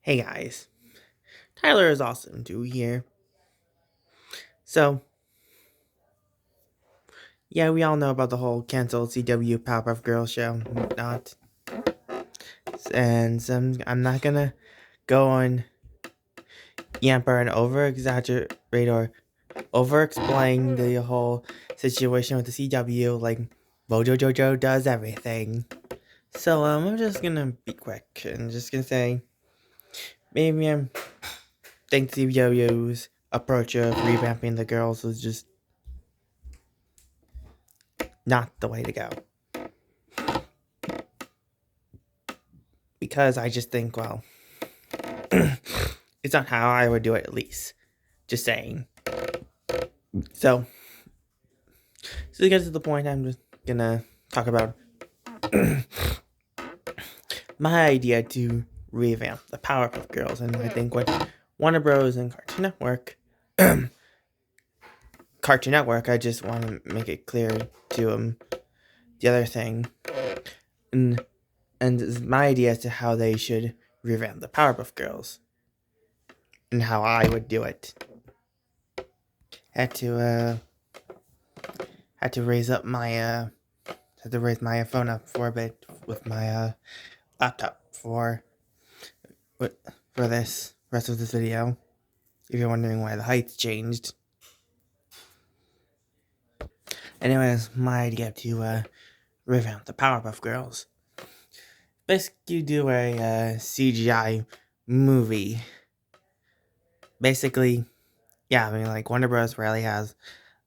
Hey guys, Tyler is awesome too here. So, yeah, we all know about the whole canceled CW Powerpuff Girls show, not, and I'm not gonna go on yamper and over exaggerate or over explain the whole situation with the CW like Mojo Jojo does everything. So, I'm just gonna be quick and just gonna say maybe I think CW's approach of revamping the girls was just not the way to go. Because I just think, well, it's not how I would do it, at least. Just saying. So, to get to the point, I'm just gonna talk about my idea to revamp the Powerpuff Girls, and I think what Warner Bros. And Cartoon Network, I just want to make it clear to them the other thing, and my idea as to how they should revamp the Powerpuff Girls, and how I would do it. Had to raise up my had to raise my phone up for a bit with my laptop for this rest of this video. If you're wondering why the height changed. Anyways, my idea to revamp the Powerpuff Girls. Basically, do a CGI movie. Basically, yeah, I mean, like Warner Bros. Rarely has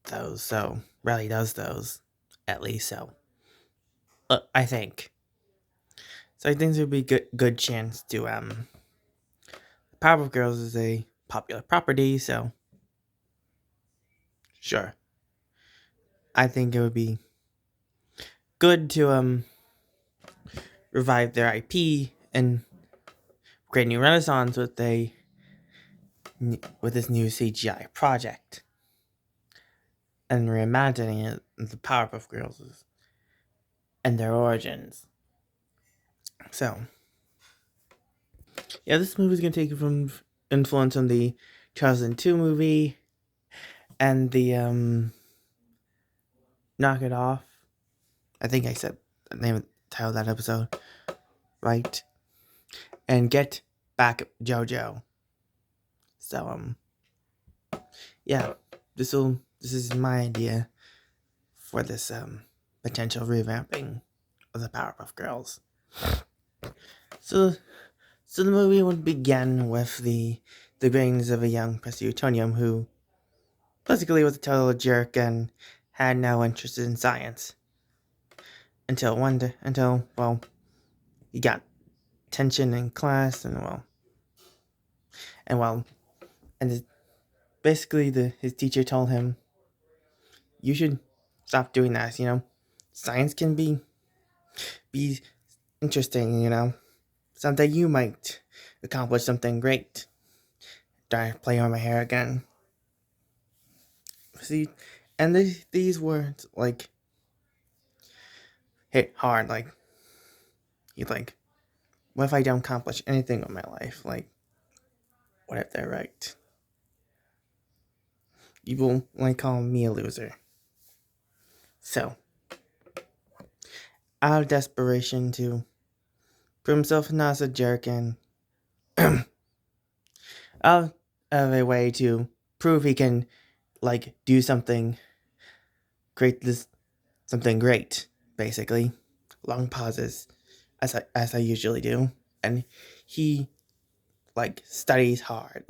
those, so rarely does those, at least. So, I think. So I think there would be good chance to Powerpuff Girls is a popular property, so sure. I think it would be good to revive their IP and create a new renaissance with this new CGI project and reimagining it the Powerpuff Girls and their origins. So yeah, this movie is gonna take from influence on the 2002 movie and the Knock It Off. I think I said the name of the title of that episode right. And Get Back JoJo. So yeah, this is my idea for this potential revamping of the Powerpuff Girls. So the movie would begin with the beginnings of a young Plutonium who basically was a total jerk and had no interest in science until he got tension in class and basically his teacher told him, you should stop doing that. Science can be interesting. Someday you might accomplish something great. Do I play on my hair again? See, and these words like hit hard. Like you like, what if I don't accomplish anything with my life? Like, what if they're right? You will call me a loser. So, out of desperation to prove himself not as a jerk and out of a way to prove he can do something, create this something great, basically. Long pauses, as I usually do, and he studies hard,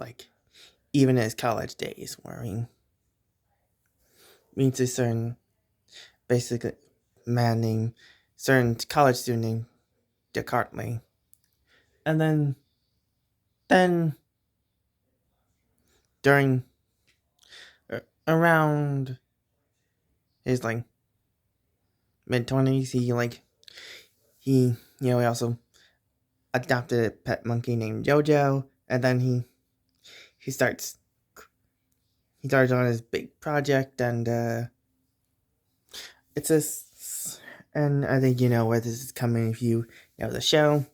even in his college days, where he meets a certain basically man named certain college student named Descartes, and then during around his mid-20s, he also adopted a pet monkey named Jojo, and then he starts on his big project, and it's this, and I think you know where this is coming if you know the show.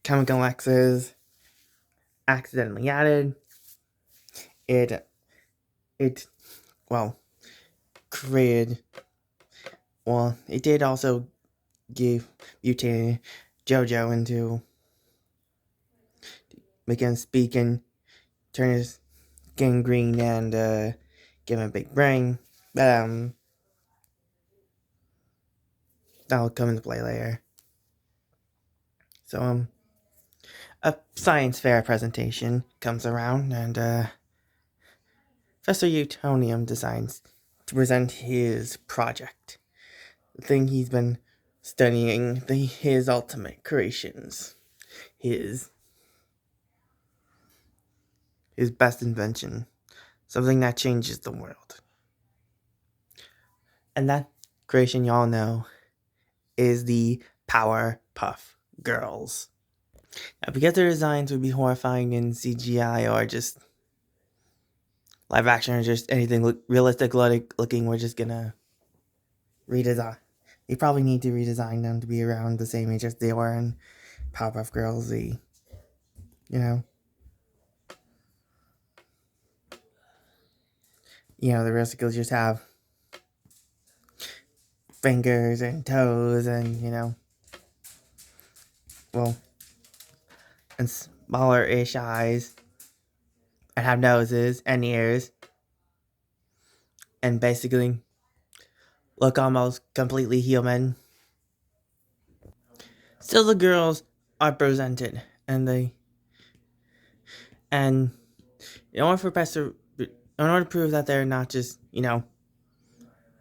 chemical X's accidentally added. It well created it did also give mutated JoJo into make him speak and turn his skin green and give him a big brain. But that'll come into play later. So a science fair presentation comes around, and Professor Utonium decides to present his project, the thing he's been studying, his ultimate creations, his best invention, something that changes the world. And that creation, y'all know, is the Powerpuff Girls. Now, because their designs would be horrifying in CGI or just live action or just anything realistic looking, we're just gonna redesign. You probably need to redesign them to be around the same age as they were in Powerpuff Girls. The realistically just have fingers and toes and and smaller-ish eyes and have noses and ears and basically look almost completely human. Still, the girls are presented, and in order to prove that they're not just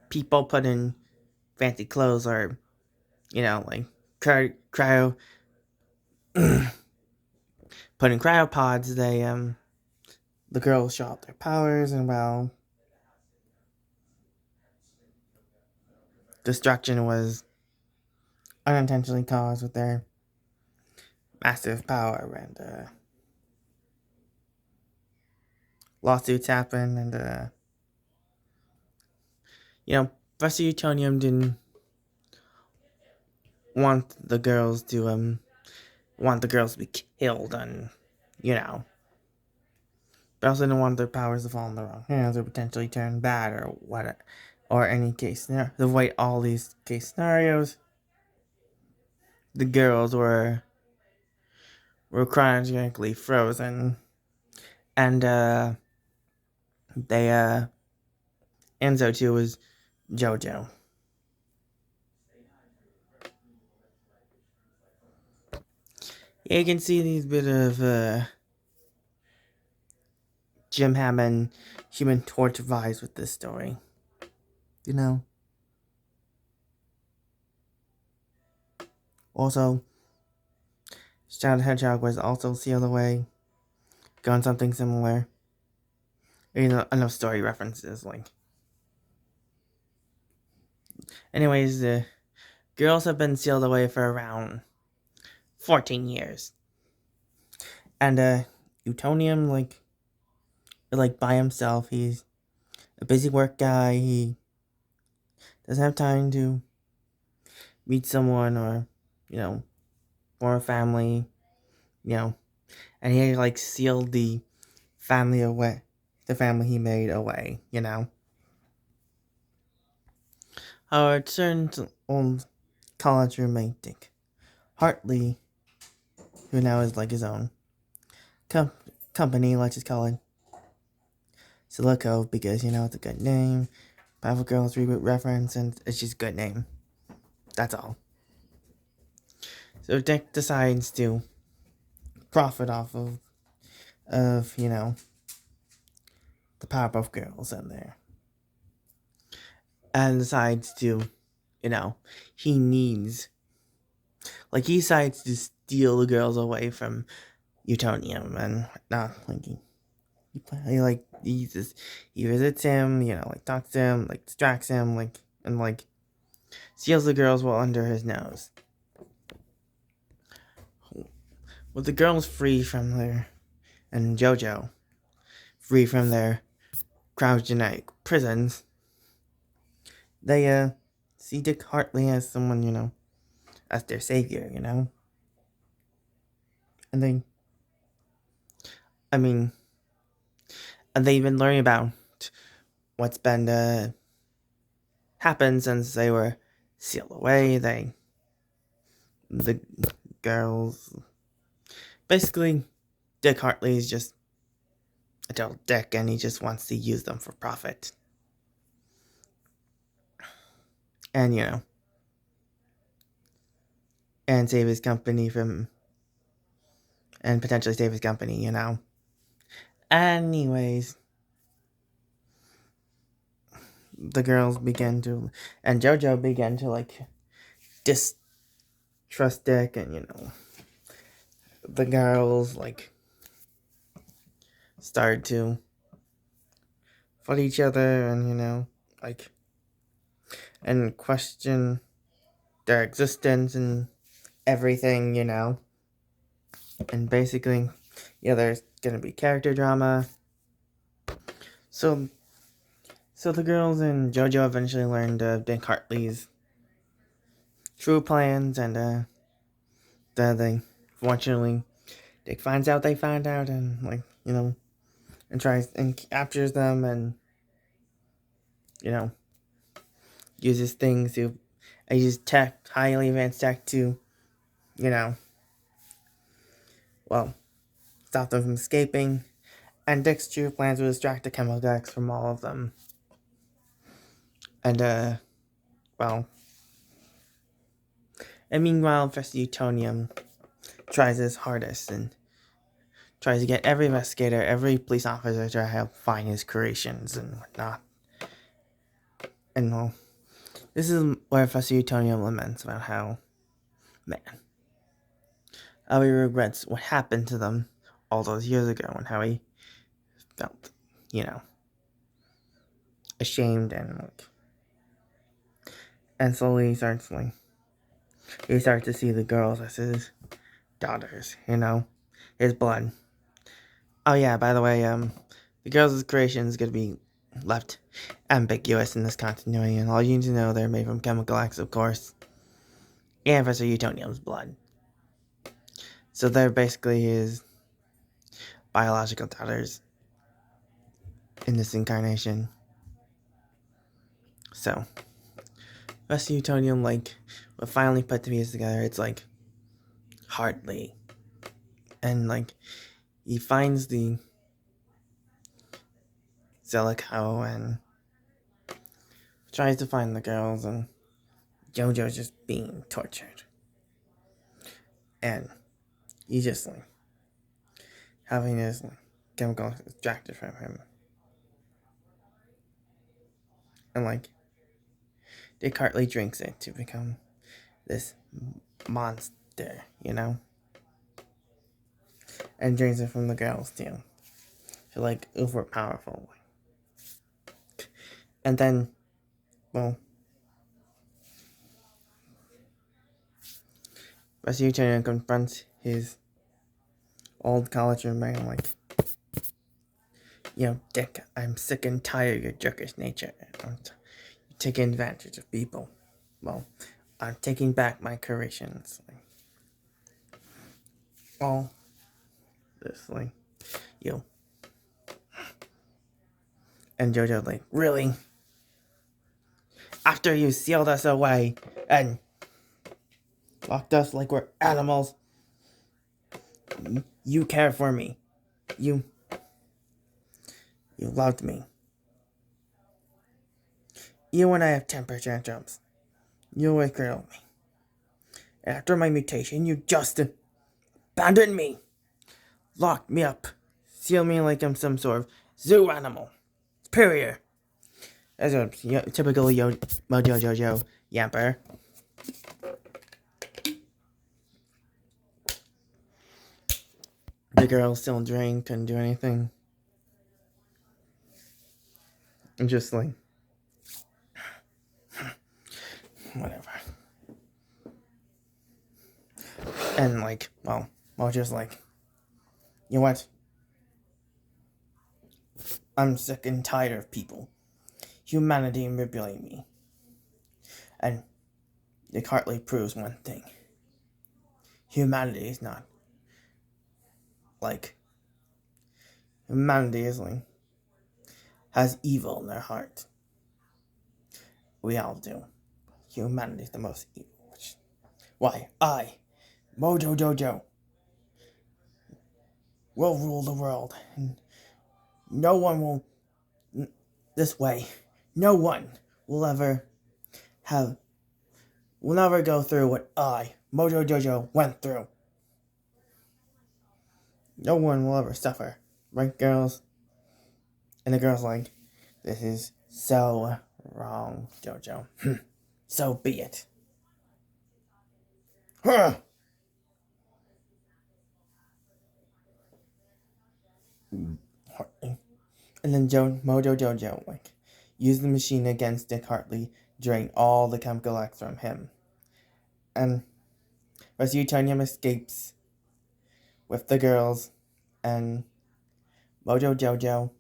people put in fancy clothes or like cryo put in cryopods, the girls show off their powers and destruction was unintentionally caused with their massive power, and lawsuits happen, and Professor Utonium didn't want the girls to be killed, and but also didn't want their powers to fall in the wrong hands or potentially turn bad or what, or any case to avoid all these case scenarios. The girls were cryogenically frozen, and and so too was JoJo. Yeah, you can see these bit of Jim Hammond Human Torch vibes with this story. Also, Shadow the Hedgehog was also sealed away, going something similar. Enough story references, Anyways, the girls have been sealed away for around 14 years. And, Utonium, by himself. He's a busy work guy. He doesn't have time to meet someone or, form a family, and he, sealed the family away, the family he made away, Our turned old college roommate, Dick Hartley, who now is his own company, let's just call it Silico, because, it's a good name. Powerful Girls reboot reference, and it's just a good name. That's all. So Dick decides to profit off of the Powerpuff Girls in there. And decides to, he decides to steal the girls away from Utonium, and not he visits him, talks to him, distracts him, and steals the girls while under his nose. With the girls free from and JoJo free from their cryogenic prisons, they see Dick Hartley as someone, as their savior, And they, I mean, and they've been learning about what's been happened since they were sealed away. The girls, basically, Dick Hartley's just a total dick, and he just wants to use them for profit. And, and save his company and potentially save his company. Anyways, the girls began to, and JoJo began to, distrust Dick, and, the girls, started to fight each other, and, and question their existence and everything. And basically, there's gonna be character drama. So the girls and JoJo eventually learned Dick Hartley's true plans, and they fortunately Dick finds out they found out, and and tries and captures them, and uses things to uses tech, highly advanced tech to well, stop them from escaping. And Dick's true plans were to distract the chemical decks from all of them. And meanwhile, Professor Utonium tries his hardest and tries to get every investigator, every police officer to help find his creations and whatnot. And this is where Professor Utonium laments about how, man, how he regrets what happened to them all those years ago, and how he felt, ashamed, and slowly he starts to see the girls as his daughters, his blood. Oh yeah, by the way, the girls' creation is gonna be left ambiguous in this continuity, and all you need to know, they're made from chemical X, of course, and Professor Utonium's blood. So they're basically his biological daughters in this incarnation. So Professor Utonium, will finally put the pieces together. It's Hartley, and he finds the Zellicoe and tries to find the girls, and JoJo's just being tortured. And he's just having his chemical extracted from him. And Dick Hartley drinks it to become this monster, and drinks it from the girls too. So uber powerful. And then, Rasputin confronts his old college roommate, Dick, I'm sick and tired of your jerkish nature. You're taking advantage of people. Well, I'm taking back my creations. All this, And JoJo, really? After you sealed us away and locked us like we're animals, you cared for me. You loved me. You and I have temper tantrums. You always cradled me. After my mutation, you just abandoned me. Locked me up. Sealed me like I'm some sort of zoo animal. Superior. As a typical Mojo Jojo yamper. The girl still drink, couldn't do anything. And just whatever. And Mojo's you know what? I'm sick and tired of people. Humanity manipulating me. And Dick Hartley proves one thing. Humanity is not like humanity has evil in their heart. We all do. Humanity is the most evil. Why, I, Mojo Jojo, will rule the world. And no one will, this way, no one will ever will never go through what I, Mojo Jojo, went through. No one will ever suffer. Right, girls? And the girl's like, this is so wrong, Jojo. So be it. Huh. And then Mojo Jojo, used the machine against Dick Hartley, drain all the chemical X from him. And Rescue Titanium escapes with the girls, and Mojo Jojo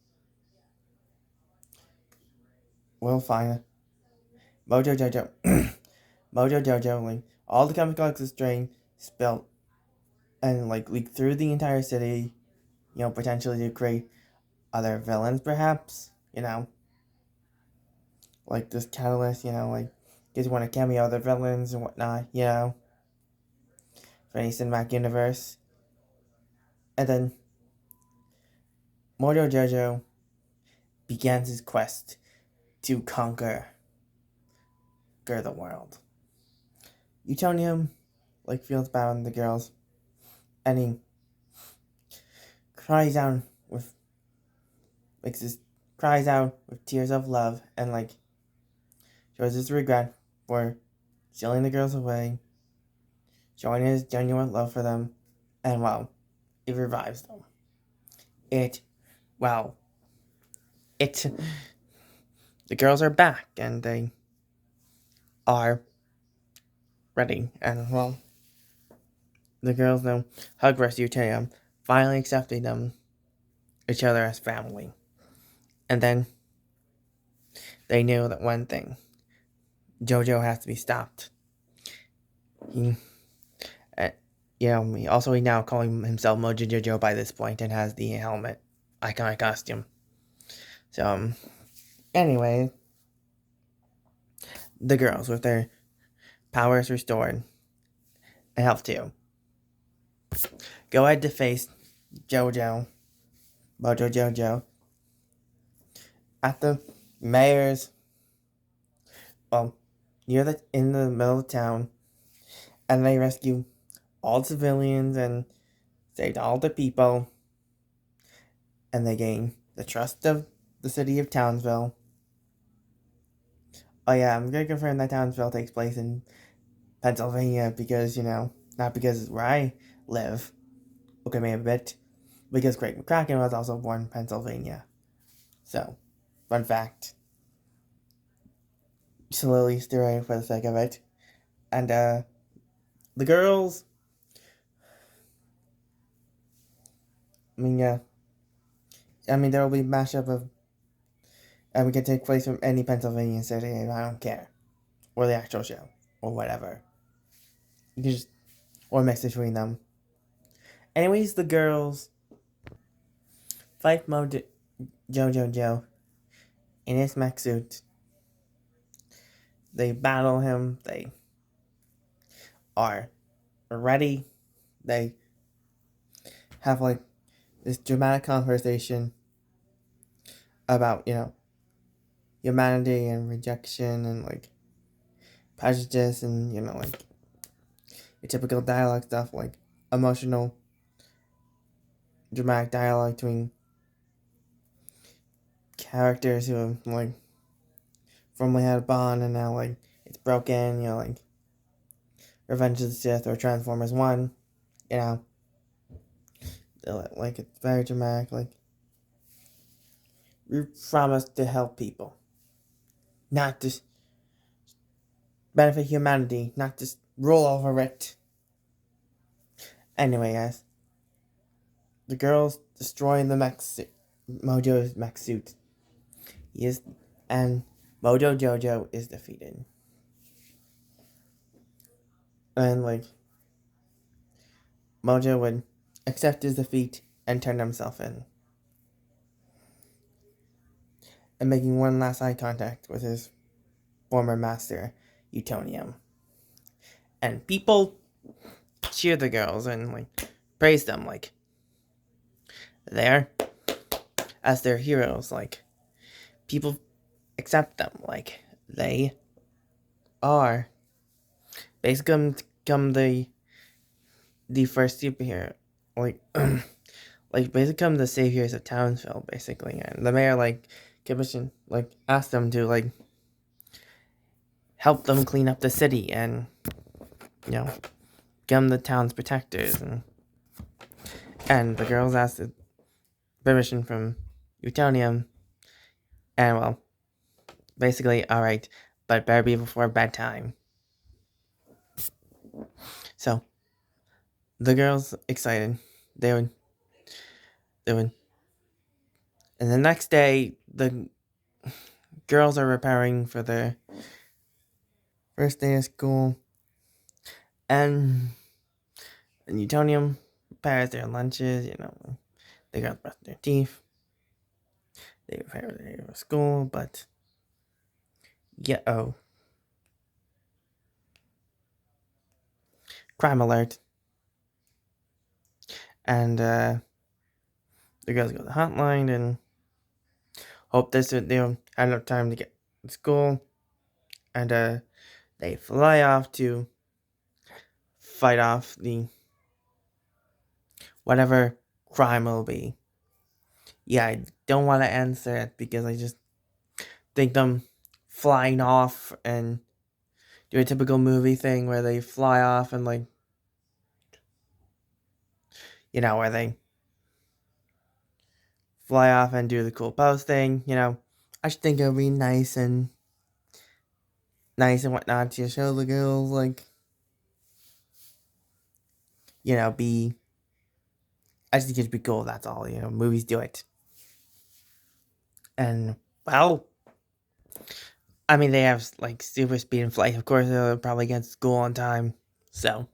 will find Mojo Jojo. Mojo Jojo, all the chemical X is drained, spilled, and leaked through the entire city, potentially to create other villains, perhaps, this catalyst, gives you want to cameo other villains and whatnot, for any cinematic universe. And then Mojo Jojo begins his quest to conquer the world. Utonium, feels bad on the girls, and he cries out with tears of love, and shows his regret for stealing the girls away, showing his genuine love for them, and it revives them. The girls are back, and they are ready, and the girls now hug Rescue Utonium, finally accepting each other as family. And then they knew that one thing: Jojo has to be stopped. He now calling himself Mojo Jojo by this point, and has the helmet, iconic costume. So, anyway, the girls with their powers restored and health too, go ahead to face Mojo Jojo, at the mayor's, in the middle of town, and they rescue all the civilians and saved all the people, and they gain the trust of the city of Townsville. Oh yeah, I'm gonna confirm that Townsville takes place in Pennsylvania because, not because it's where I live. Okay, maybe a bit, because Craig McCracken was also born in Pennsylvania. So, fun fact. Just a little Easter egg for the sake of it. And, the girls, there will be a mashup of, and we can take place from any Pennsylvania city, and I don't care. Or the actual show, or whatever. You can just, or mix between them. Anyways, the girls fight Mojo Jojo in his mech suit. They battle him. They are ready. They have this dramatic conversation about humanity and rejection and prejudice and your typical dialogue stuff, emotional dramatic dialogue between characters who have formerly had a bond and now it's broken, Revenge of the Sith or Transformers 1, it's very dramatic, we promise to help people, not just benefit humanity, not just rule over it. Anyway, guys, the girls destroying the Mojo's mech suit. And Mojo Jojo is defeated. And Mojo would accept his defeat and turned himself in. And making one last eye contact with his former master, Utonium. And people cheer the girls and like praise them like they're as their heroes. Like people accept them like they are basically become the first superhero. Like like basically become the saviors of Townsville basically. And the mayor like commissioned like asked them to like help them clean up the city and become the town's protectors. And the girls asked permission from Utonium, and well, basically, alright, but better be before bedtime. So, the girls excited. They would, and the next day, the girls are preparing for their first day of school, and Utonium prepares their lunches, they got to brush their teeth, they prepare for school, but, crime alert. And the girls go to the hotline and hope they don't have enough time to get to school. And they fly off to fight off the whatever crime will be. Yeah, I don't want to answer it because I just think them flying off and do a typical movie thing where they fly off and like, where they fly off and do the cool pose thing. I just think it would be nice and whatnot to show the girls like, be. I just think it'd be cool. That's all. Movies do it. And well, I mean, they have like super speed and flight. Of course, they'll probably get to school on time. So,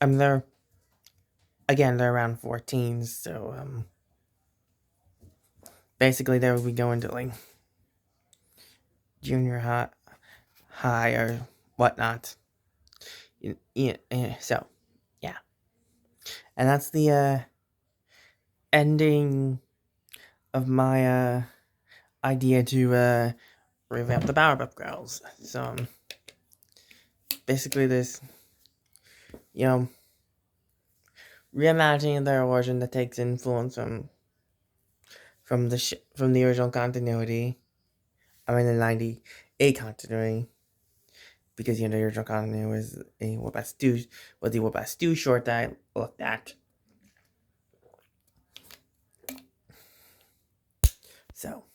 I mean, they're around 14. So, basically, they would be going to like junior high or whatnot. So, yeah, and that's the ending of my idea to revamp the Powerpuff Girls. So, basically, this, reimagining their origin that takes influence from the original continuity. I mean, the 98 continuity. Because, the original continuity was the Whoop-Ass Stew short that I looked at. So,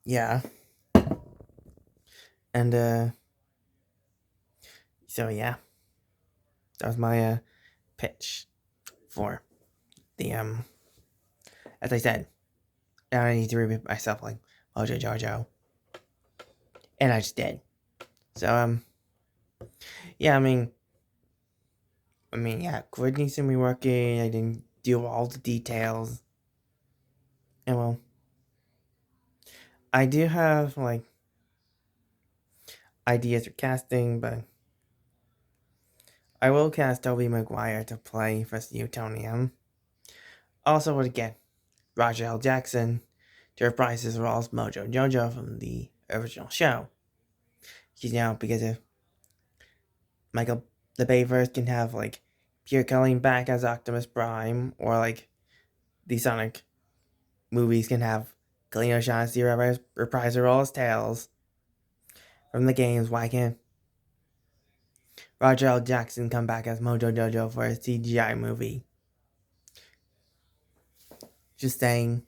yeah. And, so, yeah. That was my, pitch for the, as I said, I need to repeat myself like Mojo Jojo. And I just did. So, yeah, I mean, yeah, Courtney's gonna be working. I didn't do all the details. And well, I do have like ideas for casting, but I will cast Tobey Maguire to play for Utonium. Also would get Roger L. Jackson to reprise his role as Mojo Jojo from the original show. Because if Michael the Bayverse can have like Pierre Culling back as Optimus Prime, or like the Sonic movies can have Khalil O'Shaughnessy reprise her role as Tails from the games, why can't Roger L. Jackson come back as Mojo Jojo for a CGI movie? Just saying.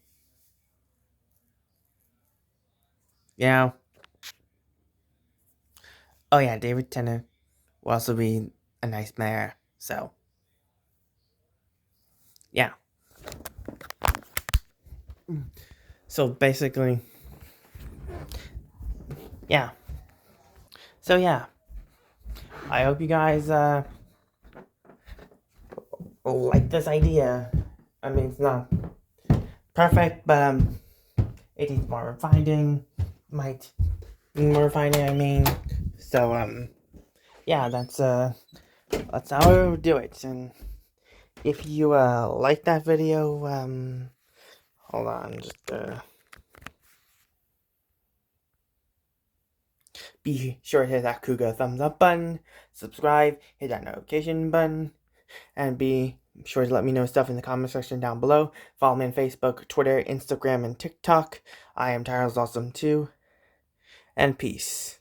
Oh yeah, David Tennant will also be a nice mayor. So, yeah. So basically, yeah. So yeah. I hope you guys like this idea. I mean, it's not perfect, but it needs more refining. Might need more refining, I mean. So yeah, that's how I would do it. And if you like that video, hold on, just be sure to hit that Kuga thumbs up button, subscribe, hit that notification button, and be sure to let me know stuff in the comment section down below. Follow me on Facebook, Twitter, Instagram, and TikTok. I am Tyler's Awesome too, and peace.